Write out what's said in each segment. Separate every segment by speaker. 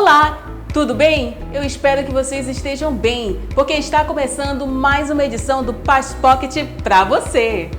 Speaker 1: Olá, tudo bem? Eu espero que vocês estejam bem, porque está começando mais uma edição do Paz Pocket para você.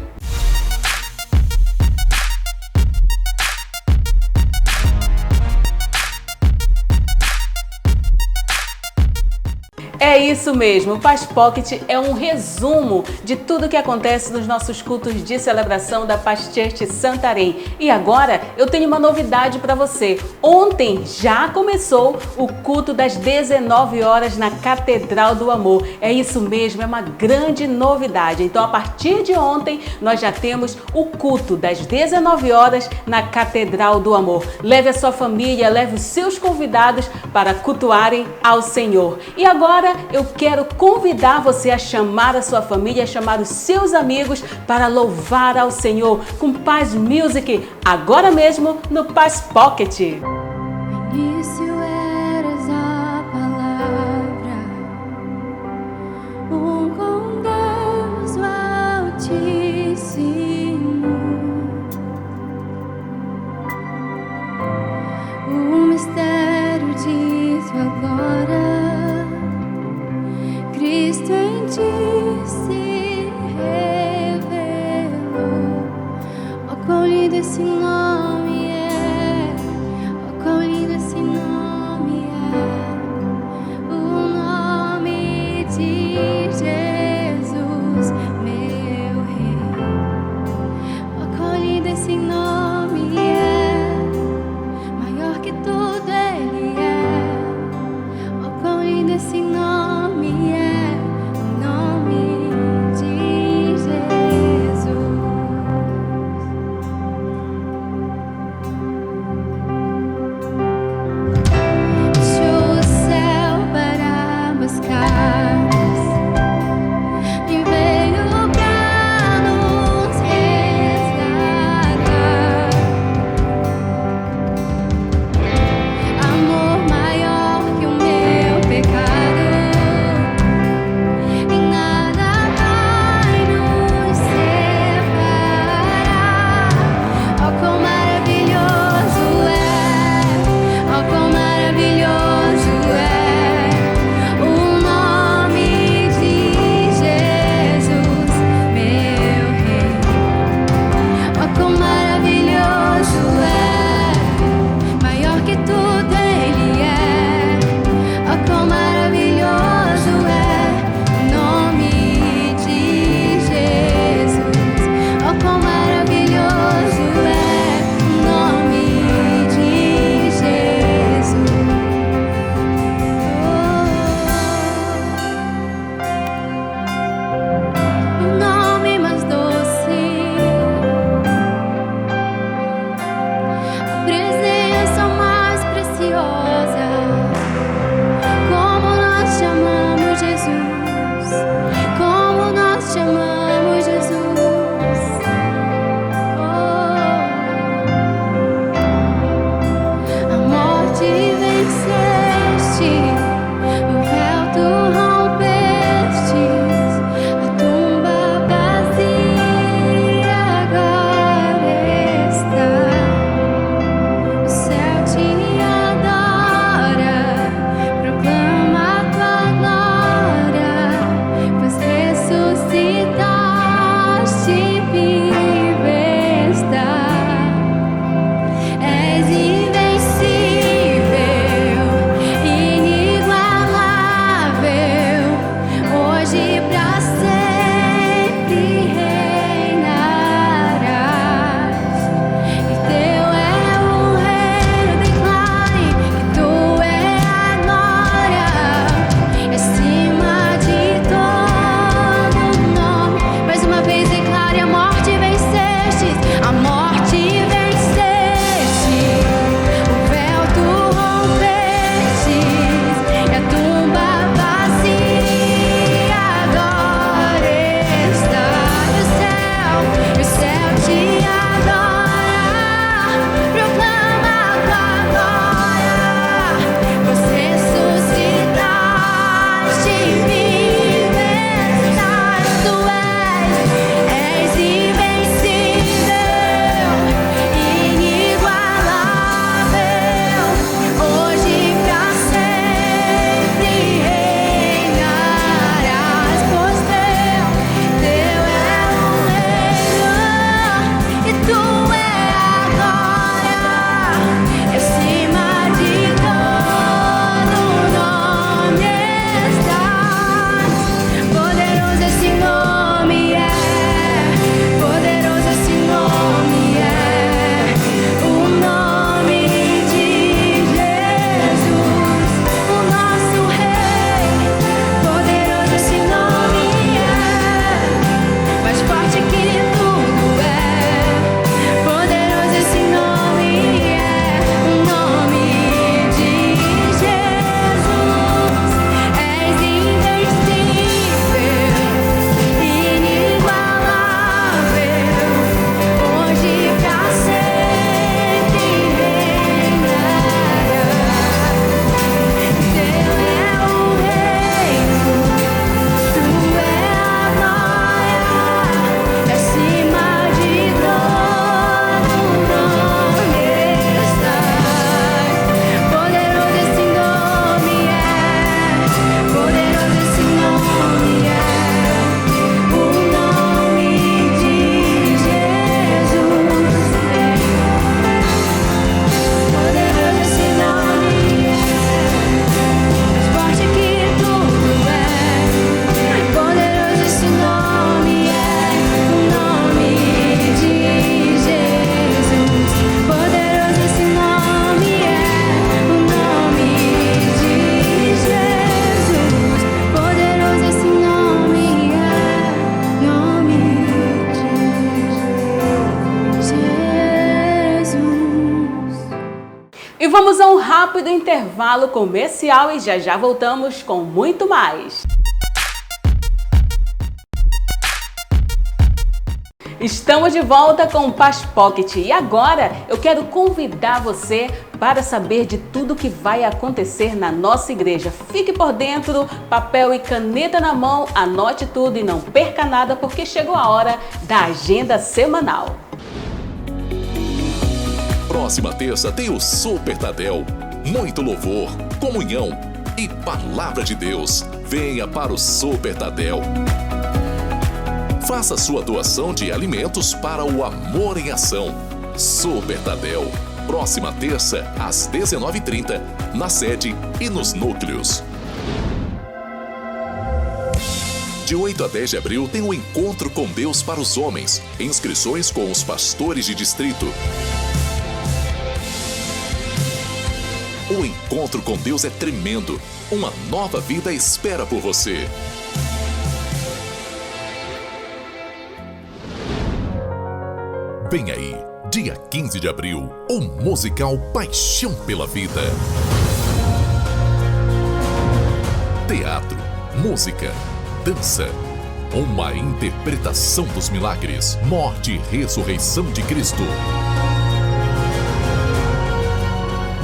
Speaker 1: É isso mesmo, o Paz Pocket é um resumo de tudo que acontece nos nossos cultos de celebração da Paz Church Santarém. E agora eu tenho uma novidade para você. Ontem já começou o culto das 19 horas na Catedral do Amor. É isso mesmo, é uma grande novidade. Então, a partir de ontem, nós já temos o culto das 19 horas na Catedral do Amor. Leve a sua família, leve os seus convidados para cultuarem ao Senhor. E agora, eu quero convidar você a chamar a sua família, a chamar os seus amigos para louvar ao Senhor com Paz Music, agora mesmo no Paz Pocket.
Speaker 2: Início eras a palavra, com Deus o Altíssimo, o mistério diz agora. Cristo em ti se revelou. Oh, quão lindo esse nome é! Oh, quão lindo esse nome é! O nome de Jesus, meu Rei. Oh, quão lindo esse nome é! Maior que tudo Ele é. Oh, quão lindo esse nome é!
Speaker 1: Vamos a um rápido intervalo comercial e já já voltamos com muito mais. Estamos de volta com o Paz Pocket e agora eu quero convidar você para saber de tudo que vai acontecer na nossa igreja. Fique por dentro, papel e caneta na mão, anote tudo e não perca nada porque chegou a hora da agenda semanal.
Speaker 3: Próxima terça tem o Super Tadel. Muito louvor, comunhão e palavra de Deus. Venha para o Super Tadel. Faça sua doação de alimentos para o Amor em Ação. Super Tadel. Próxima terça, às 19h30, na sede e nos núcleos. De 8 a 10 de abril tem o Encontro com Deus para os Homens. Inscrições com os pastores de distrito. O encontro com Deus é tremendo. Uma nova vida espera por você. Vem aí, dia 15 de abril, o musical Paixão pela Vida. Teatro, música, dança. Uma interpretação dos milagres, morte e ressurreição de Cristo.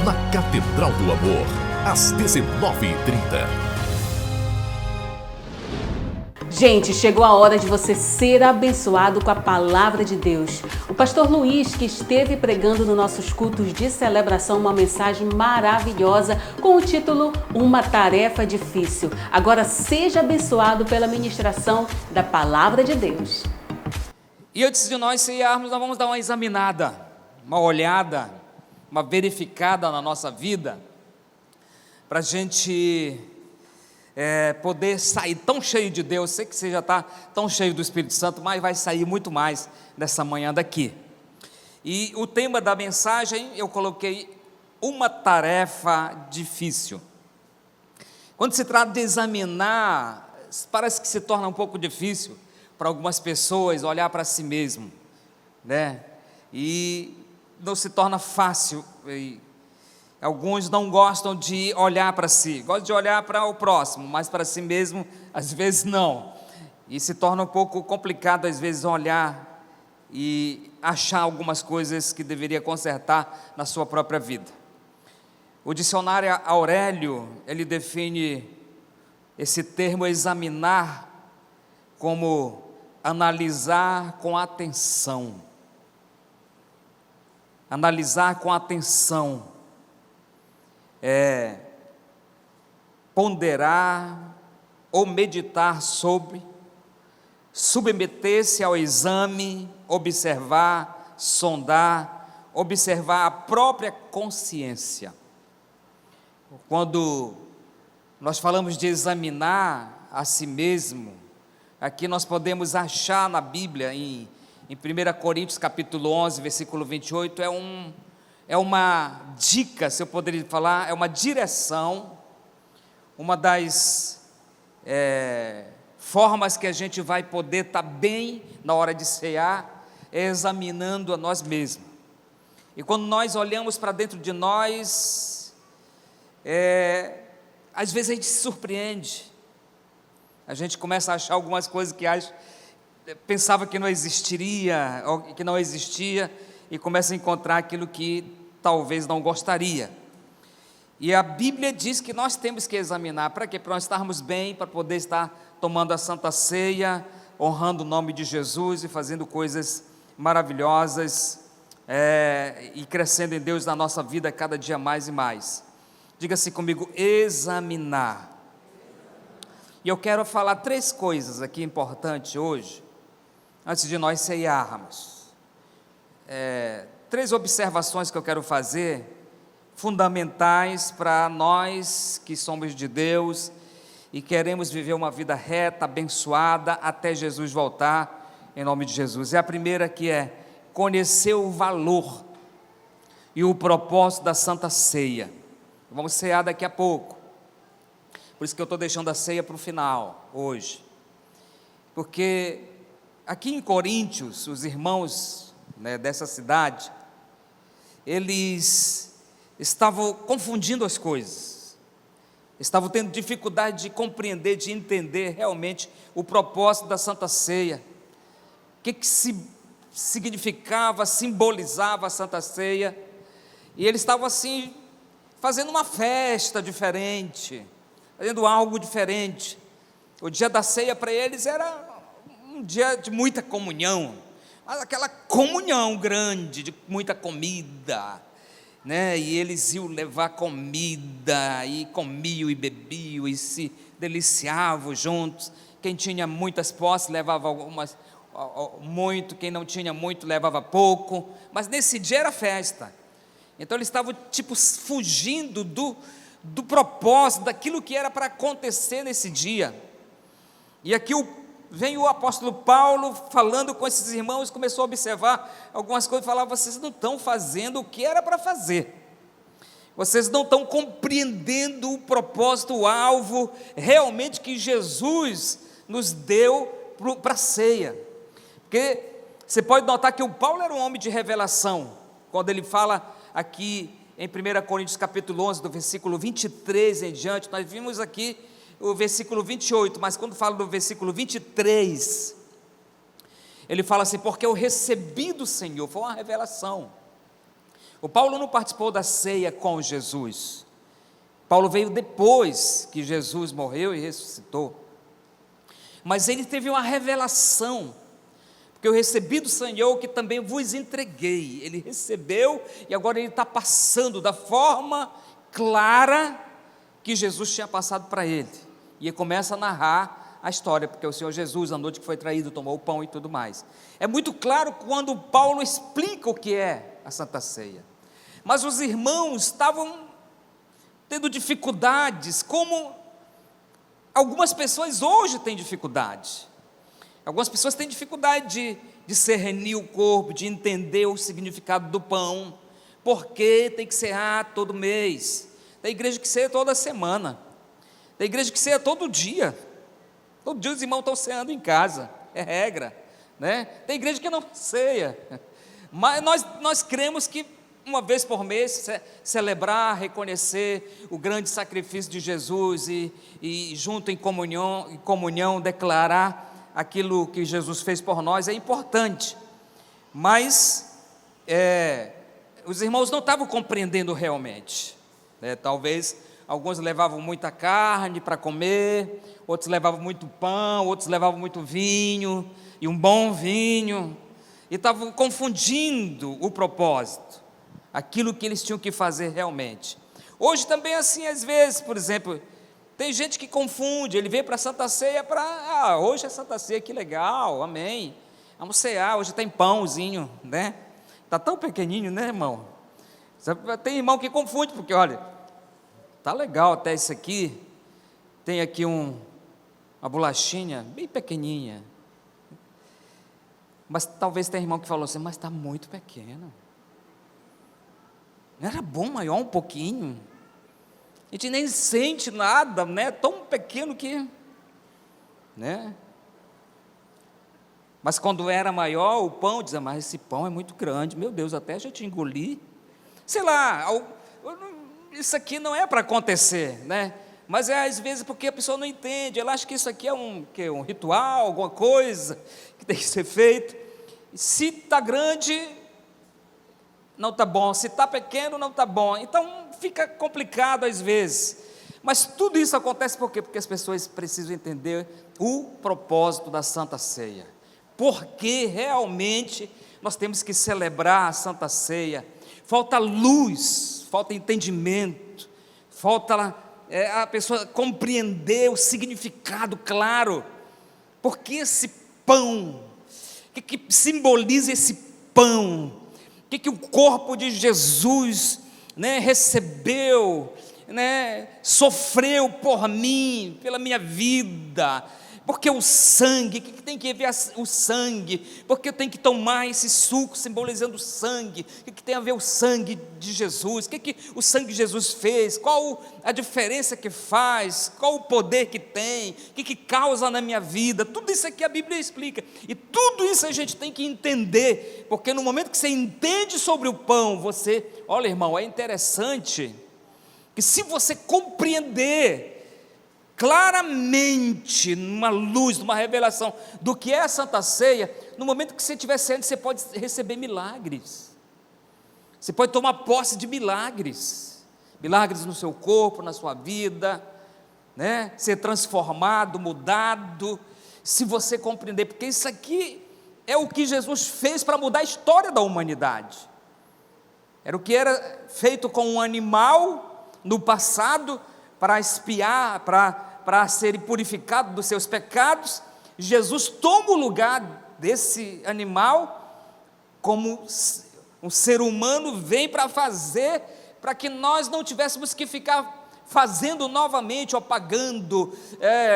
Speaker 3: Na Catedral do Amor, às 19h30.
Speaker 1: Gente, chegou a hora de você ser abençoado com a palavra de Deus. O pastor Luiz, que esteve pregando nos nossos cultos de celebração uma mensagem maravilhosa com o título Uma Tarefa Difícil. Agora seja abençoado pela ministração da palavra de Deus.
Speaker 4: E antes de nós cearmos, nós vamos dar uma examinada, uma olhada, uma verificada na nossa vida, para a gente poder sair tão cheio de Deus. Sei que você já está tão cheio do Espírito Santo, mas vai sair muito mais nessa manhã daqui. E o tema da mensagem eu coloquei uma tarefa difícil. Quando se trata de examinar, parece que se torna um pouco difícil para algumas pessoas olhar para si mesmo, né? E não se torna fácil. E alguns não gostam de olhar para si, gostam de olhar para o próximo, mas para si mesmo, às vezes não. E se torna um pouco complicado, às vezes, olhar e achar algumas coisas que deveria consertar na sua própria vida. O dicionário Aurélio, ele define esse termo examinar como analisar com atenção. Analisar com atenção. Ponderar ou meditar sobre, submeter-se ao exame, observar, sondar, observar a própria consciência. Quando nós falamos de examinar a si mesmo, aqui nós podemos achar na Bíblia, em 1 Coríntios capítulo 11, versículo 28, é uma dica, se eu poderia falar, é uma direção, uma das formas que a gente vai poder estar bem na hora de cear, é examinando a nós mesmos. E quando nós olhamos para dentro de nós, às vezes a gente se surpreende, a gente começa a achar algumas coisas que pensava que não existiria, ou que não existia, e começa a encontrar aquilo que talvez não gostaria. E a Bíblia diz que nós temos que examinar, para quê? Para nós estarmos bem, para poder estar tomando a Santa Ceia, honrando o nome de Jesus e fazendo coisas maravilhosas, e crescendo em Deus na nossa vida cada dia mais e mais. Diga-se comigo, examinar. E eu quero falar 3 coisas aqui importantes hoje, antes de nós cearmos. 3 observações que eu quero fazer, fundamentais para nós que somos de Deus e queremos viver uma vida reta, abençoada, até Jesus voltar, em nome de Jesus. E a primeira que é conhecer o valor e o propósito da Santa Ceia. Vamos cear daqui a pouco, por isso que eu estou deixando a ceia para o final, hoje, porque aqui em Coríntios, os irmãos, né, dessa cidade, eles estavam confundindo as coisas, estavam tendo dificuldade de compreender, de entender realmente o propósito da Santa Ceia, o que significava, simbolizava a Santa Ceia, e eles estavam assim, fazendo uma festa diferente, fazendo algo diferente. O dia da ceia para eles era um dia de muita comunhão, mas aquela comunhão grande, de muita comida, né? E eles iam levar comida, e comiam e bebiam, e se deliciavam juntos. Quem tinha muitas posses levava algumas, muito, quem não tinha muito levava pouco, mas nesse dia era festa. Então eles estavam tipo fugindo do propósito, daquilo que era para acontecer nesse dia. E aqui vem o apóstolo Paulo falando com esses irmãos, começou a observar algumas coisas, falava: vocês não estão fazendo o que era para fazer, vocês não estão compreendendo o propósito, o alvo realmente que Jesus nos deu para a ceia. Porque você pode notar que o Paulo era um homem de revelação, quando ele fala aqui em 1 Coríntios capítulo 11, do versículo 23 em diante. Nós vimos aqui o versículo 28, mas quando fala do versículo 23, ele fala assim: porque eu recebi do Senhor, foi uma revelação. O Paulo não participou da ceia com Jesus, Paulo veio depois que Jesus morreu e ressuscitou, mas ele teve uma revelação, porque eu recebi do Senhor que também vos entreguei. Ele recebeu e agora ele está passando da forma clara que Jesus tinha passado para ele, e ele começa a narrar a história, porque o Senhor Jesus, na noite que foi traído, tomou o pão e tudo mais. É muito claro quando Paulo explica o que é a Santa Ceia, mas os irmãos estavam tendo dificuldades, como algumas pessoas hoje têm dificuldade. Algumas pessoas têm dificuldade de discernir o corpo, de entender o significado do pão, porque tem que cear todo mês, tem igreja que ceia toda semana, tem igreja que ceia todo dia os irmãos estão ceando em casa, é regra, né? Tem igreja que não ceia, mas nós cremos que uma vez por mês celebrar, reconhecer o grande sacrifício de Jesus e junto em comunhão declarar aquilo que Jesus fez por nós é importante, mas os irmãos não estavam compreendendo realmente, né? Talvez alguns levavam muita carne para comer, outros levavam muito pão, outros levavam muito vinho, e um bom vinho, e estavam confundindo o propósito, aquilo que eles tinham que fazer realmente. Hoje também assim, às vezes, por exemplo, tem gente que confunde, ele vem para a Santa Ceia para, hoje é Santa Ceia, que legal, amém, vamos cear, hoje tem pãozinho, né? Está tão pequenininho, né, irmão? Tem irmão que confunde, porque olha, está legal até isso aqui, tem aqui uma bolachinha bem pequenininha, mas talvez tenha irmão que falou assim: mas está muito pequeno, não era bom maior um pouquinho? A gente nem sente nada, né? Tão pequeno que, né? Mas quando era maior, o pão, dizia: mas esse pão é muito grande, meu Deus, até a gente engolir, sei lá, isso aqui não é para acontecer, né? Mas às vezes porque a pessoa não entende, ela acha que isso aqui é um ritual, alguma coisa que tem que ser feito. Se está grande, não está bom, se está pequeno, não está bom, então fica complicado às vezes, mas tudo isso acontece por quê? Porque as pessoas precisam entender o propósito da Santa Ceia, porque realmente nós temos que celebrar a Santa Ceia. Falta luz, falta entendimento, falta a pessoa compreender o significado claro, porque esse pão, o que simboliza esse pão, o que o corpo de Jesus, né, recebeu, né, sofreu por mim, pela minha vida, Porque o sangue, o que tem que ver o sangue? Porque eu tenho que tomar esse suco simbolizando o sangue? O que tem a ver o sangue de Jesus? O que o sangue de Jesus fez? Qual a diferença que faz? Qual o poder que tem? O que causa na minha vida? Tudo isso aqui a Bíblia explica. E tudo isso a gente tem que entender, porque no momento que você entende sobre o pão, olha, irmão, é interessante que se você compreender claramente, numa luz, numa revelação do que é a Santa Ceia, no momento que você estiver ceando, você pode receber milagres, você pode tomar posse de milagres no seu corpo, na sua vida, né? Ser transformado, mudado, se você compreender, porque isso aqui é o que Jesus fez para mudar a história da humanidade. Era o que era feito com um animal no passado, para expiar, para ser purificado dos seus pecados. Jesus toma o lugar desse animal, como um ser humano vem para fazer, para que nós não tivéssemos que ficar fazendo novamente, ou pagando,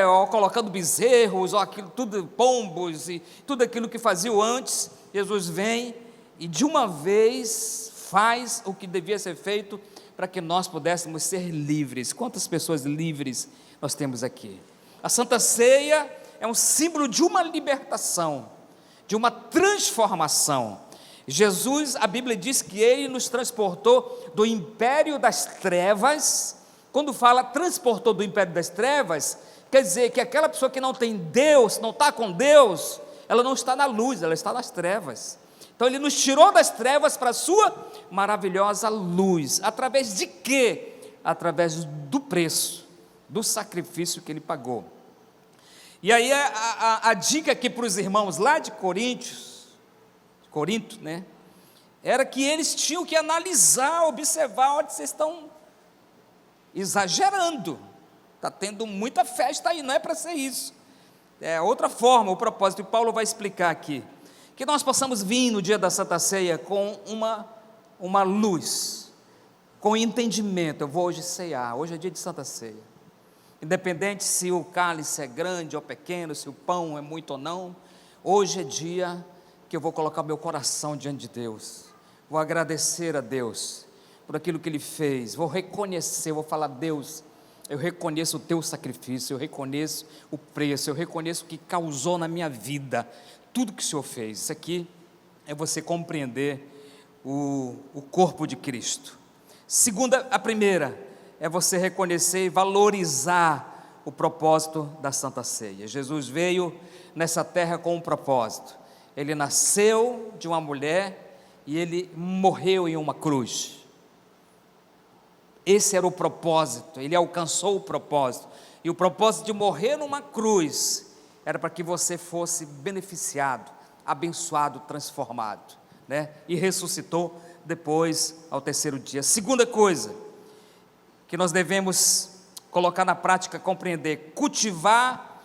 Speaker 4: ou colocando bezerros, ou aquilo, tudo, pombos, e tudo aquilo que faziam antes. Jesus vem e de uma vez faz o que devia ser feito, para que nós pudéssemos ser livres. Quantas pessoas livres nós temos aqui? A Santa Ceia é um símbolo de uma libertação, de uma transformação. Jesus, a Bíblia diz que Ele nos transportou do império das trevas. Quando fala transportou do império das trevas, quer dizer que aquela pessoa que não tem Deus, não está com Deus, ela não está na luz, ela está nas trevas. Então Ele nos tirou das trevas para a sua maravilhosa luz. Através de quê? Através do preço, do sacrifício que Ele pagou. E aí a dica aqui para os irmãos lá de Corinto, né? Era que eles tinham que analisar, observar onde vocês estão exagerando. Está tendo muita festa aí, não é para ser isso. É outra forma, o propósito, e Paulo vai explicar aqui. Que nós possamos vir no dia da Santa Ceia com uma luz, com entendimento. Eu vou hoje ceiar, hoje é dia de Santa Ceia. Independente se o cálice é grande ou pequeno, se o pão é muito ou não, hoje é dia que eu vou colocar meu coração diante de Deus. Vou agradecer a Deus por aquilo que Ele fez, vou reconhecer, vou falar: Deus, eu reconheço o Teu sacrifício, eu reconheço o preço, eu reconheço o que causou na minha vida, tudo que o Senhor fez. Isso aqui é você compreender o corpo de Cristo. A primeira é você reconhecer e valorizar o propósito da Santa Ceia. Jesus veio nessa terra com um propósito. Ele nasceu de uma mulher e Ele morreu em uma cruz. Esse era o propósito, Ele alcançou o propósito. E o propósito de morrer numa cruz era para que você fosse beneficiado, abençoado, transformado, né? E ressuscitou depois ao terceiro dia. Segunda coisa que nós devemos colocar na prática, compreender: cultivar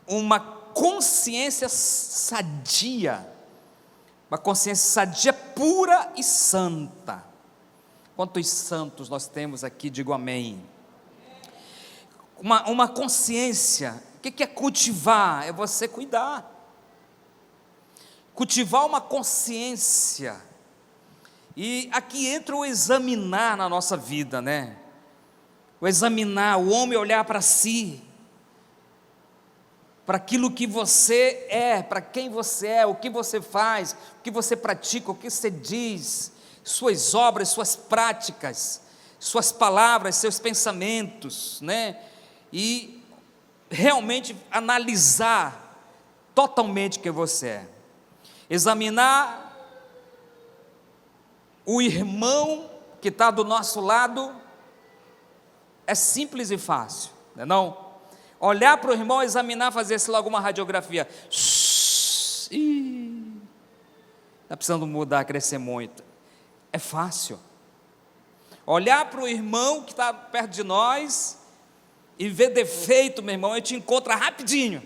Speaker 4: uma consciência sadia, pura e santa. Quantos santos nós temos aqui? Digo amém. Uma consciência. O que é cultivar? É você cuidar. Cultivar uma consciência. E aqui entra o examinar na nossa vida, né? O examinar, o homem olhar para si, para aquilo que você é, para quem você é, o que você faz, o que você pratica, o que você diz, suas obras, suas práticas, suas palavras, seus pensamentos, né? E realmente analisar totalmente quem você é. Examinar o irmão que está do nosso lado é simples e fácil, não é não? Olhar para o irmão, examinar, fazer-se logo uma radiografia. Está precisando mudar, crescer muito. É fácil. Olhar para o irmão que está perto de nós e ver defeito, meu irmão, a gente encontra rapidinho.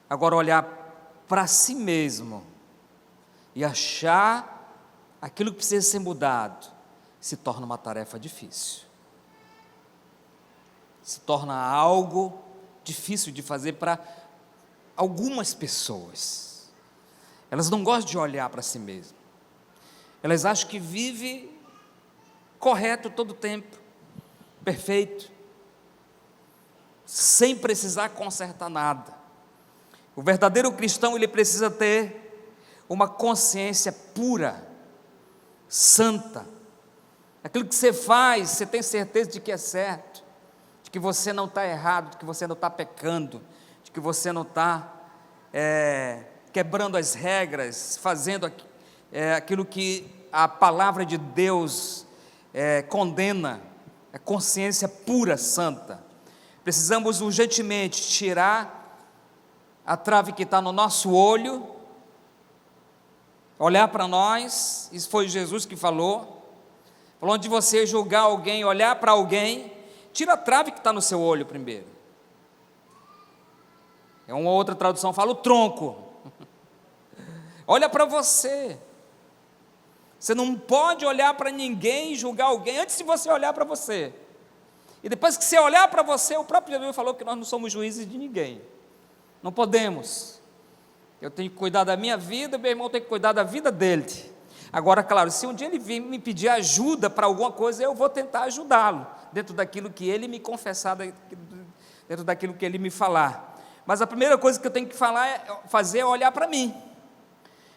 Speaker 4: Agora, olhar para si mesmo e achar aquilo que precisa ser mudado, se torna uma tarefa difícil. Se torna algo difícil de fazer para algumas pessoas. Elas não gostam de olhar para si mesmas. Elas acham que vive correto todo o tempo, perfeito, sem precisar consertar nada. O verdadeiro cristão, ele precisa ter uma consciência pura, santa. Aquilo que você faz, você tem certeza de que é certo, de que você não está errado, de que você não está pecando, de que você não está quebrando as regras, fazendo aquilo que a palavra de Deus condena, a consciência pura, santa. Precisamos urgentemente tirar a trave que está no nosso olho, olhar para nós. Isso foi Jesus que falou onde você julgar alguém, olhar para alguém, tira a trave que está no seu olho primeiro. Uma outra tradução fala o tronco. Olha para você. Você não pode olhar para ninguém e julgar alguém antes de você olhar para você. E depois que você olhar para você, o próprio Jesus falou que nós não somos juízes de ninguém. Não podemos. Eu tenho que cuidar da minha vida, meu irmão tem que cuidar da vida dele. Agora, claro, se um dia ele vir me pedir ajuda para alguma coisa, eu vou tentar ajudá-lo, dentro daquilo que ele me confessar, dentro daquilo que ele me falar. Mas a primeira coisa que eu tenho que fazer é olhar para mim.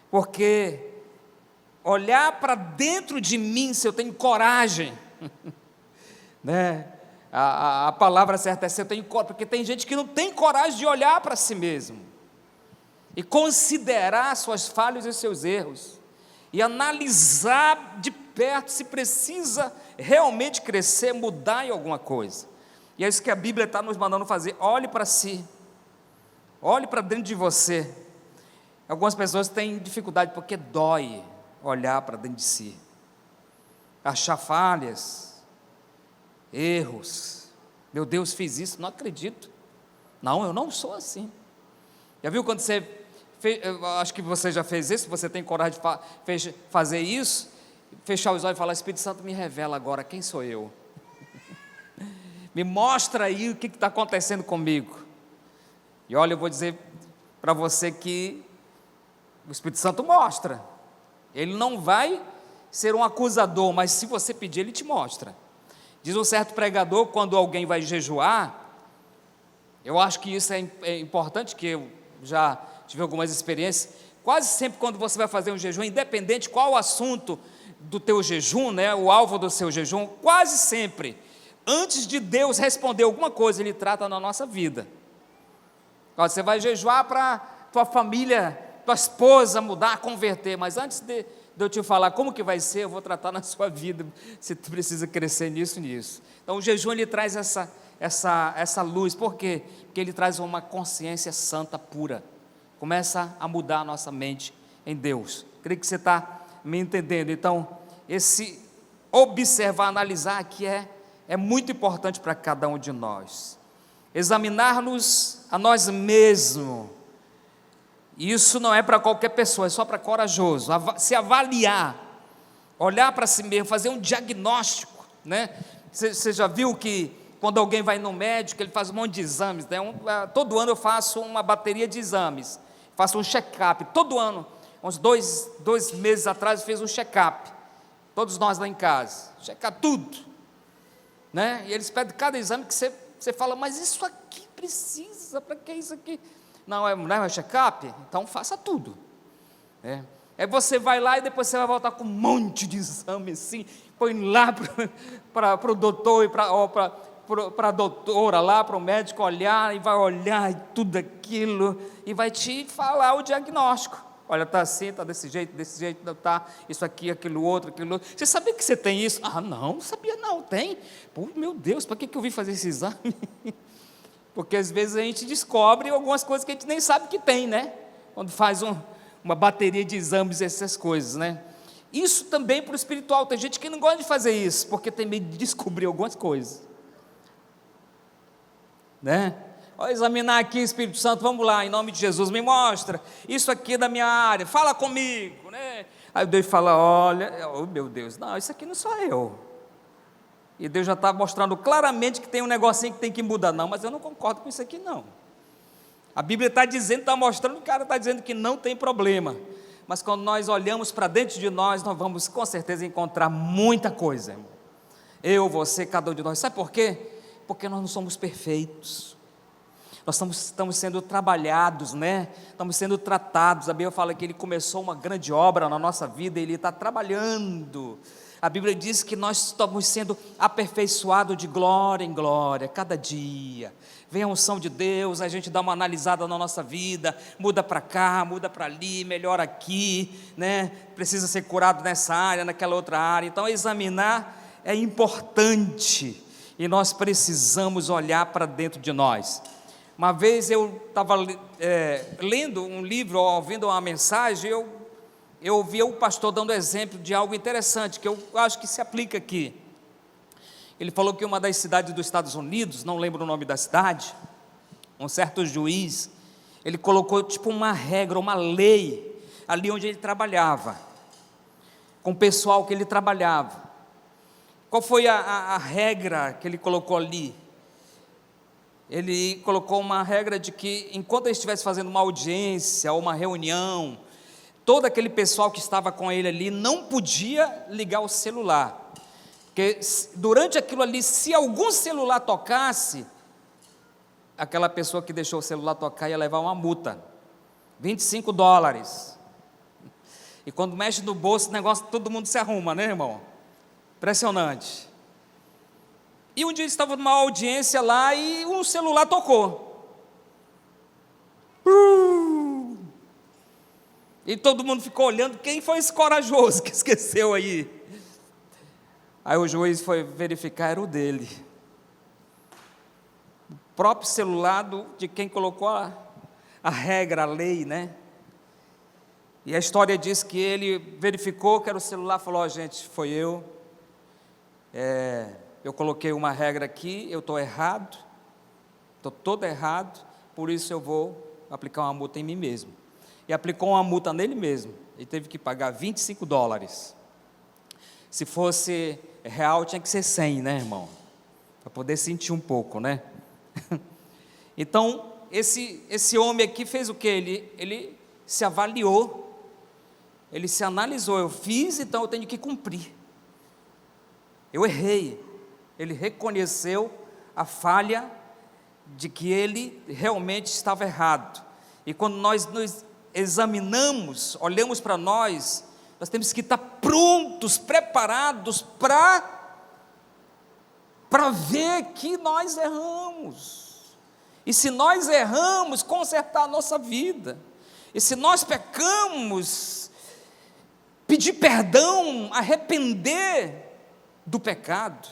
Speaker 4: Porque olhar para dentro de mim, se eu tenho coragem, né? A palavra certa é se eu tenho coragem, porque tem gente que não tem coragem de olhar para si mesmo e considerar suas falhas e seus erros e analisar de perto se precisa realmente crescer, mudar em alguma coisa. E é isso que a Bíblia está nos mandando fazer. Olhe para si, olhe para dentro de você. Algumas pessoas têm dificuldade porque dói olhar para dentro de si, achar falhas, erros. Meu Deus, fiz isso, não acredito. Não, eu não sou assim. Já viu quando você fez, acho que você já fez isso, você tem coragem de fazer isso, fechar os olhos e falar: Espírito Santo, me revela agora quem sou eu. Me mostra aí o que está acontecendo comigo. E olha, eu vou dizer para você que o Espírito Santo mostra. Ele não vai ser um acusador, mas se você pedir, ele te mostra. Diz um certo pregador, quando alguém vai jejuar, eu acho que isso é importante, que eu já tive algumas experiências, quase sempre quando você vai fazer um jejum, independente qual o assunto do teu jejum, né, o alvo do seu jejum, quase sempre, antes de Deus responder alguma coisa, Ele trata na nossa vida. Você vai jejuar para tua família, tua esposa mudar, converter, mas antes de eu te falar como que vai ser, eu vou tratar na sua vida, se tu precisa crescer nisso. Então o jejum, ele traz essa luz. Por quê? Porque ele traz uma consciência santa, pura, começa a mudar a nossa mente em Deus. Creio que você está me entendendo. Então esse observar, analisar aqui é muito importante para cada um de nós. Examinar-nos a nós mesmos. Isso não é para qualquer pessoa, é só para corajoso. Se avaliar, olhar para si mesmo, fazer um diagnóstico, né? Você já viu que quando alguém vai no médico, ele faz um monte de exames, né? Todo ano eu faço uma bateria de exames, faço um check-up, todo ano, uns dois meses atrás eu fiz um check-up, todos nós lá em casa, checar tudo, né? E eles pedem cada exame que você fala, mas isso aqui precisa, para que isso aqui? Não é check-up? Então faça tudo. Aí você vai lá e depois você vai voltar com um monte de exame assim, põe lá para o doutor e para a doutora lá, para o médico olhar, e vai olhar e tudo aquilo, e vai te falar o diagnóstico. Olha, está assim, está desse jeito, está isso aqui, aquilo outro. Você sabia que você tem isso? Ah, não sabia não, tem. Pô, meu Deus, para que eu vim fazer esse exame? Porque às vezes a gente descobre algumas coisas que a gente nem sabe que tem, né? Quando faz uma bateria de exames, essas coisas, né? Isso também para o espiritual. Tem gente que não gosta de fazer isso, porque tem medo de descobrir algumas coisas, né? Olha, examinar aqui, Espírito Santo, vamos lá, em nome de Jesus, me mostra, isso aqui é da minha área, fala comigo, né? Aí Deus fala, olha, oh meu Deus, não, isso aqui não sou eu. E Deus já está mostrando claramente que tem um negocinho que tem que mudar. Não, mas eu não concordo com isso aqui não. A Bíblia está dizendo, está mostrando, o cara está dizendo que não tem problema. Mas quando nós olhamos para dentro de nós vamos com certeza encontrar muita coisa, irmão. Eu, você, cada um de nós. Sabe por quê? Porque nós não somos perfeitos. Nós estamos sendo trabalhados, né? Estamos sendo tratados. A Bíblia fala que Ele começou uma grande obra na nossa vida, Ele está trabalhando. A Bíblia diz que nós estamos sendo aperfeiçoados de glória em glória, cada dia. Vem a unção de Deus, a gente dá uma analisada na nossa vida, muda para cá, muda para ali, melhora aqui, né? Precisa ser curado nessa área, naquela outra área. Então, examinar é importante e nós precisamos olhar para dentro de nós. Uma vez eu estava lendo um livro, ouvindo uma mensagem, eu ouvi o pastor dando exemplo de algo interessante, que eu acho que se aplica aqui. Ele falou que uma das cidades dos Estados Unidos, não lembro o nome da cidade, um certo juiz, ele colocou tipo uma regra, uma lei, ali onde ele trabalhava, com o pessoal que ele trabalhava. Qual foi a regra que ele colocou ali? Ele colocou uma regra de que, enquanto ele estivesse fazendo uma audiência ou uma reunião, todo aquele pessoal que estava com ele ali não podia ligar o celular, porque durante aquilo ali, se algum celular tocasse, aquela pessoa que deixou o celular tocar ia levar uma multa, $25. E quando mexe no bolso, o negócio, todo mundo se arruma, né, irmão? Impressionante. E um dia ele estava numa audiência lá e um celular tocou. E todo mundo ficou olhando, quem foi esse corajoso que esqueceu aí? Aí o juiz foi verificar, era o dele. O próprio celular de quem colocou a regra, a lei, né? E a história diz que ele verificou que era o celular, falou, gente, foi eu. Eu coloquei uma regra aqui, eu estou errado, estou todo errado, por isso eu vou aplicar uma multa em mim mesmo. E aplicou uma multa nele mesmo, ele teve que pagar $25. Se fosse real, tinha que ser 100, né, irmão? Para poder sentir um pouco, né? Então, esse homem aqui fez o quê? Ele se avaliou, ele se analisou, eu fiz, então eu tenho que cumprir. Eu errei. Ele reconheceu a falha de que ele realmente estava errado. E quando nós nos examinamos, olhamos para nós temos que estar prontos, preparados para ver que nós erramos. E se nós erramos, consertar a nossa vida. E se nós pecamos, pedir perdão, arrepender do pecado.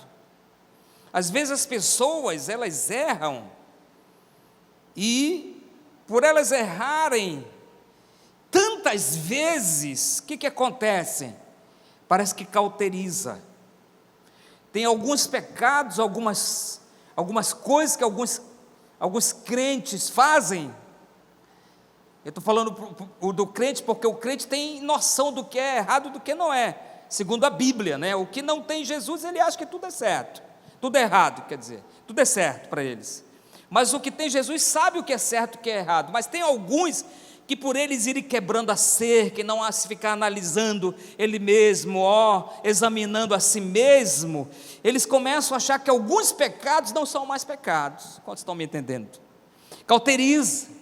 Speaker 4: Às vezes as pessoas, elas erram, e por elas errarem tantas vezes, o que acontece? Parece que cauteriza. Tem alguns pecados, algumas coisas que alguns crentes fazem. Eu estou falando do crente, porque o crente tem noção do que é errado e do que não é, segundo a Bíblia, né? O que não tem Jesus, ele acha que tudo é certo, tudo é errado, quer dizer, tudo é certo para eles. Mas o que tem Jesus sabe o que é certo e o que é errado. Mas tem alguns que, por eles irem quebrando a cerca e não a se ficar analisando ele mesmo, examinando a si mesmo, eles começam a achar que alguns pecados não são mais pecados. Quantos estão me entendendo? Cauteriza.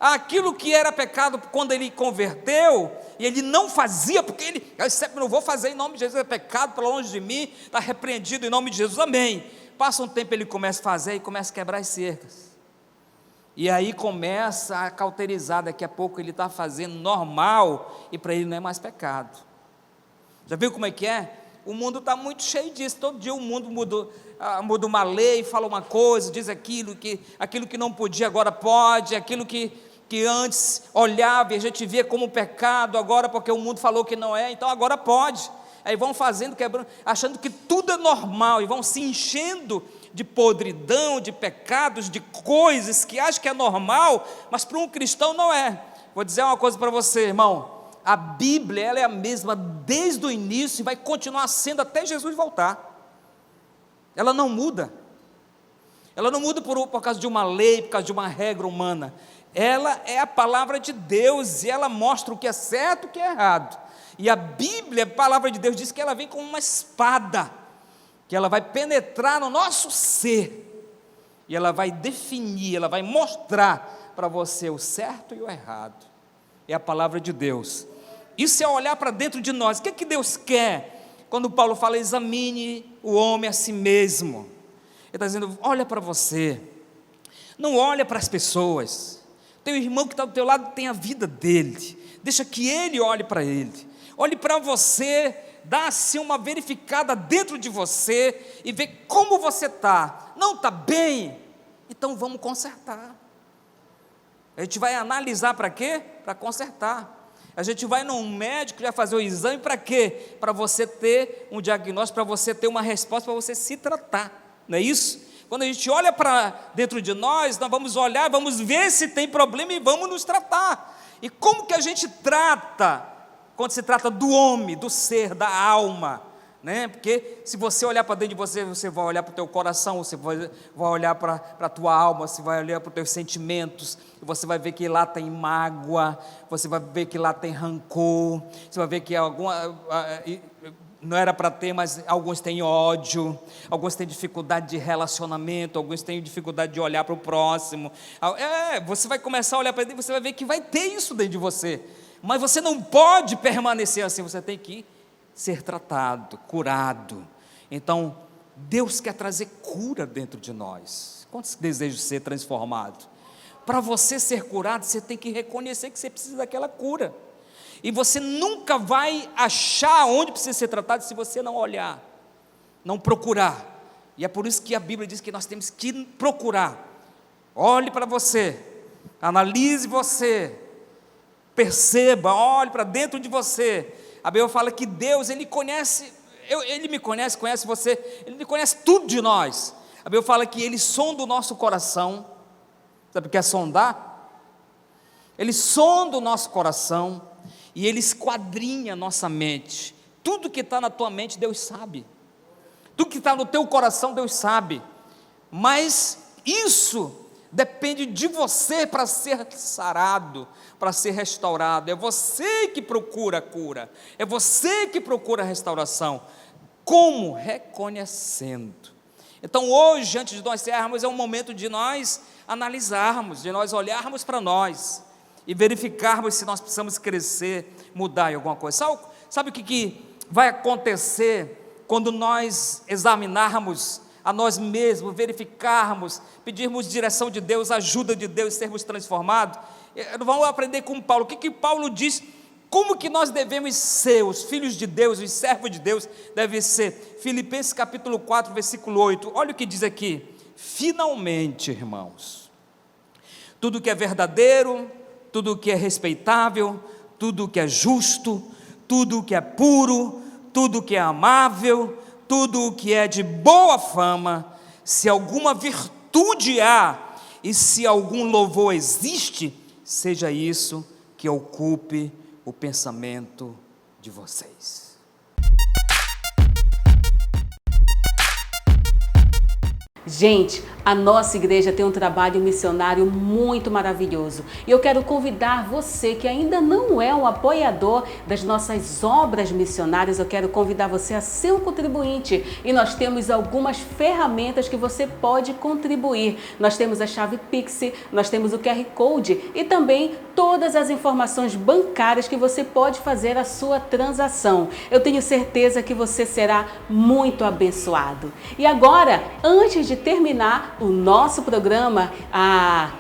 Speaker 4: Aquilo que era pecado quando ele converteu, e ele não fazia, porque ele, eu sempre não vou fazer em nome de Jesus, é pecado para longe de mim, está repreendido em nome de Jesus, amém. Passa um tempo, ele começa a fazer e começa a quebrar as cercas, e aí começa a cauterizar, daqui a pouco ele está fazendo normal, e para ele não é mais pecado. Já viu como é que é? O mundo está muito cheio disso, todo dia o mundo muda uma lei, fala uma coisa, diz aquilo que não podia agora pode, aquilo que antes olhava e a gente via como pecado, agora porque o mundo falou que não é, então agora pode. Aí vão fazendo, quebrando, achando que tudo é normal, e vão se enchendo de podridão, de pecados, de coisas que acham que é normal, mas para um cristão não é. Vou dizer uma coisa para você, irmão, a Bíblia, ela é a mesma desde o início e vai continuar sendo até Jesus voltar. ela não muda. Ela não muda por causa de uma lei, por causa de uma regra humana. Ela é a palavra de Deus e ela mostra o que é certo e o que é errado. E a Bíblia, a palavra de Deus, diz que ela vem como uma espada, que ela vai penetrar no nosso ser, e ela vai definir, ela vai mostrar para você o certo e o errado. É a palavra de Deus. Isso é olhar para dentro de nós. O que é que Deus quer? Quando Paulo fala, examine o homem a si mesmo. Ele está dizendo, olha para você, não olha para as pessoas. Teu irmão que está do teu lado tem a vida dele, deixa que ele olhe para ele. Olhe para você, dá assim uma verificada dentro de você e vê como você está. Não está bem? Então vamos consertar. A gente vai analisar para quê? Para consertar. A gente vai num médico, vai fazer o exame para quê? Para você ter um diagnóstico, para você ter uma resposta, para você se tratar. Não é isso? Quando a gente olha para dentro de nós vamos olhar, vamos ver se tem problema e vamos nos tratar. E como que a gente trata quando se trata do homem, do ser, da alma? Né? Porque se você olhar para dentro de você, você vai olhar para o teu coração, você vai olhar para a tua alma, você vai olhar para os teus sentimentos, e você vai ver que lá tem mágoa, você vai ver que lá tem rancor, você vai ver que não era para ter, mas alguns têm ódio, alguns têm dificuldade de relacionamento, alguns têm dificuldade de olhar para o próximo. Você vai começar a olhar para dentro e você vai ver que vai ter isso dentro de você, mas você não pode permanecer assim, você tem que ser tratado, curado. Então, Deus quer trazer cura dentro de nós. Quantos desejam ser transformados? Para você ser curado, você tem que reconhecer que você precisa daquela cura. E você nunca vai achar onde precisa ser tratado se você não olhar, não procurar. E é por isso que a Bíblia diz que nós temos que procurar. Olhe para você, analise você, perceba, olhe para dentro de você. A Bíblia fala que Deus, Ele conhece, Ele me conhece, conhece você, Ele conhece tudo de nós. A Bíblia fala que Ele sonda o nosso coração. Sabe o que é sondar? Ele sonda o nosso coração e Ele esquadrinha a nossa mente. Tudo que está na tua mente, Deus sabe. Tudo que está no teu coração, Deus sabe. Mas isso depende de você para ser sarado, para ser restaurado. É você que procura a cura, é você que procura a restauração. Como? Reconhecendo. Então hoje, antes de nós encerrarmos, é um momento de nós analisarmos, de nós olharmos para nós e verificarmos se nós precisamos crescer, mudar em alguma coisa. Sabe o que vai acontecer quando nós examinarmos a nós mesmos, verificarmos, pedirmos direção de Deus, ajuda de Deus, sermos transformados? Vamos aprender com Paulo. O que Paulo diz? Como que nós devemos ser, os filhos de Deus, os servos de Deus devem ser? Filipenses capítulo 4, versículo 8, olha o que diz aqui: finalmente, irmãos, tudo que é verdadeiro, tudo que é respeitável, tudo que é justo, tudo que é puro, tudo que é amável, tudo que é de boa fama, se alguma virtude há e se algum louvor existe, seja isso que ocupe o pensamento de vocês.
Speaker 1: Gente, a nossa igreja tem um trabalho missionário muito maravilhoso e eu quero convidar você que ainda não é um apoiador das nossas obras missionárias, eu quero convidar você a ser um contribuinte e nós temos algumas ferramentas que você pode contribuir. Nós temos a chave Pix, nós temos o QR Code e também todas as informações bancárias que você pode fazer a sua transação. Eu tenho certeza que você será muito abençoado. E agora, antes de terminar o nosso programa,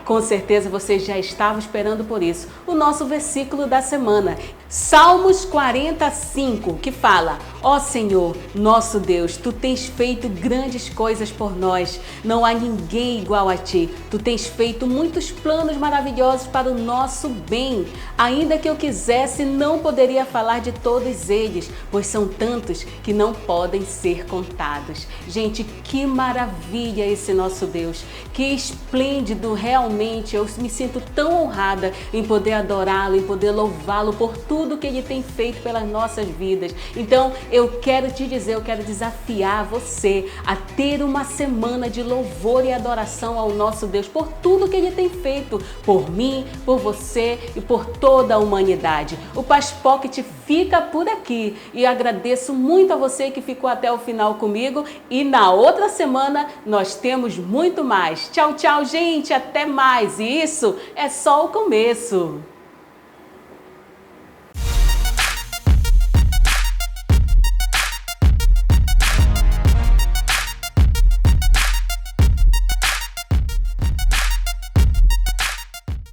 Speaker 1: com certeza você já estava esperando por isso, o nosso versículo da semana, Salmos 45, que fala: ó Senhor, nosso Deus, Tu tens feito grandes coisas por nós, não há ninguém igual a Ti, Tu tens feito muitos planos maravilhosos para o nosso bem, ainda que eu quisesse não poderia falar de todos eles, pois são tantos que não podem ser contados. Gente, que maravilha maravilha esse nosso Deus, que esplêndido realmente. Eu me sinto tão honrada em poder adorá-lo, em poder louvá-lo por tudo que Ele tem feito pelas nossas vidas. Então eu quero te dizer, eu quero desafiar você a ter uma semana de louvor e adoração ao nosso Deus por tudo que Ele tem feito por mim, por você e por toda a humanidade. O Paz Pocket fica por aqui e agradeço muito a você que ficou até o final comigo, e na outra semana nós temos muito mais. Tchau, tchau, gente, até mais. E isso é só o começo.